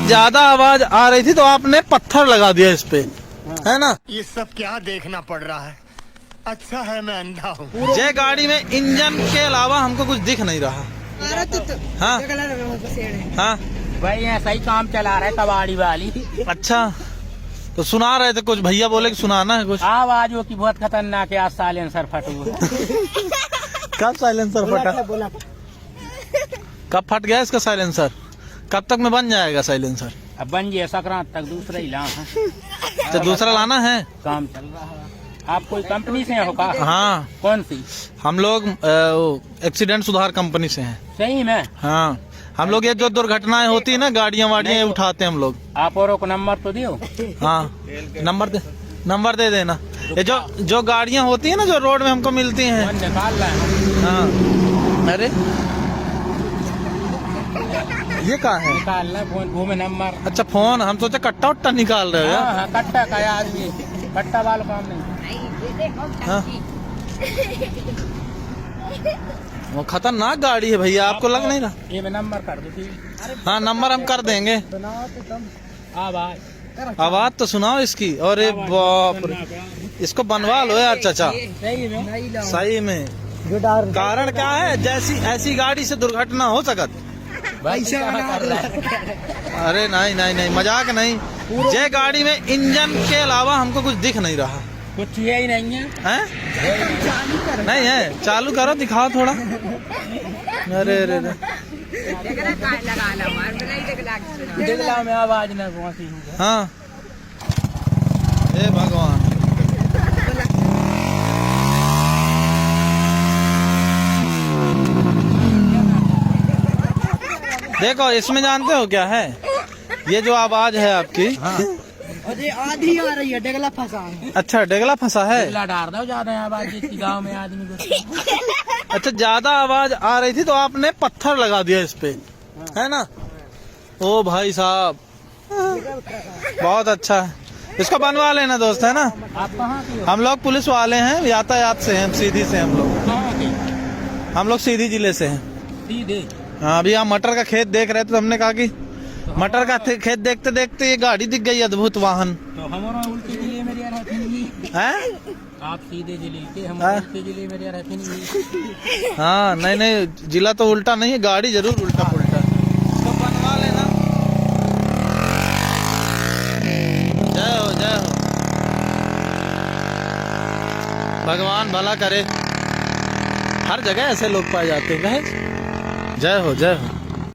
ज्यादा आवाज आ रही थी तो आपने पत्थर लगा दिया इस पे, है ना। ये सब क्या देखना पड़ रहा है। अच्छा है मैं अंधा हूँ। ये गाड़ी में इंजन के अलावा हमको कुछ दिख नहीं रहा। हाँ हाँ भाई ऐसा ही काम चला रहा है कबाड़ी वाली। अच्छा, तो सुना रहे थे कुछ, भैया बोले कि सुनाना है कुछ। आवाज वो की बहुत खतरनाक है, आज साइलेंसर फट हुआ। कब साइलेंसर फटा? कब फट गया इसका साइलेंसर? कब तक में बन जाएगा साइलेंसर? अब बन जाए संक्रांत तक, दूसरा ही लाना है। तो दूसरा लाना है, काम चल रहा है। आप कोई कंपनी से हो का? हाँ, कौन सी? हम लोग एक्सीडेंट सुधार कंपनी से हैं। सही में? हाँ, हम लोग ये जो दुर्घटनाएं होती है ना, गाड़ियां वाड़ियां उठाते हैं हम लोग। आप औरों को नंबर तो दियो। हाँ, नंबर दे देना। ये जो गाड़ियां होती है ना, जो रोड में हमको मिलती हैं। निकाल रहा है। हाँ, अरे ये कहाँ है? निकाल रहा है फोन, वो में नंबर। अच्छा, फोन, हम सोचे कट्टा उट्टा निकाल रहे हो यार। हाँ, कट्टा का आदमी, कट्टा वाला काम नहीं। हाँ। वो खतरनाक गाड़ी है भैया, आपको लग नहीं रहा? ये में नंबर कर दो ठीक। हाँ, नंबर हम कर देंगे। सुनाओ तो तुम आवाज तो सुनाओ इसकी। और बाप रे, इसको बनवा लो यार चाचा, सही में। सही में। कारण क्या है, जैसी ऐसी गाड़ी से दुर्घटना हो सकत? अरे नहीं नहीं नहीं, मजाक नहीं। ये गाड़ी में इंजन के अलावा हमको कुछ दिख नहीं रहा। कुछ है ही नहीं है। हैं? नहीं है, चालू करो, दिखाओ थोड़ा। अरे अरे अरे, दिखला में आवाज न पहुंची। हाँ, हे भगवान। देखो, इसमें जानते हो क्या है, ये जो आवाज है आपकी, अरे आधी आ रही है, डेगला फंसा है। अच्छा, डेगला फंसा है। डाल दो ज्यादा आवाज, गाँव में आदमी को। अच्छा, ज्यादा आवाज आ रही थी तो आपने पत्थर लगा दिया इस पे, है ना। ओ भाई साहब, बहुत अच्छा है, इसको बनवा लेना दोस्त, है ना। आप कहाँ के हो? हम लोग पुलिस वाले हैं, यातायात से हैं, सीधी से हम लोग। कहाँ के? हम लोग सीधी जिले से हैं। सीधे? हाँ, अभी हम मटर का खेत देख रहे थे तो हमने कहा कि मटर का खेत देखते देखते ये गाड़ी दिख गई, अद्भुत वाहन। तो हमारा उल्टे जिले में रहते नहीं हैं? आप सीधे जिले के, हम हाँ? उल्टे जिले में रहते नहीं। हाँ, नहीं नहीं, जिला तो उल्टा नहीं है, गाड़ी जरूर उल्टा पुल्टा। तो बनवा लेना। जय हो, जय हो, भगवान भला करे। हर जगह ऐसे लोग पाए जाते हैं। जय हो, जय हो।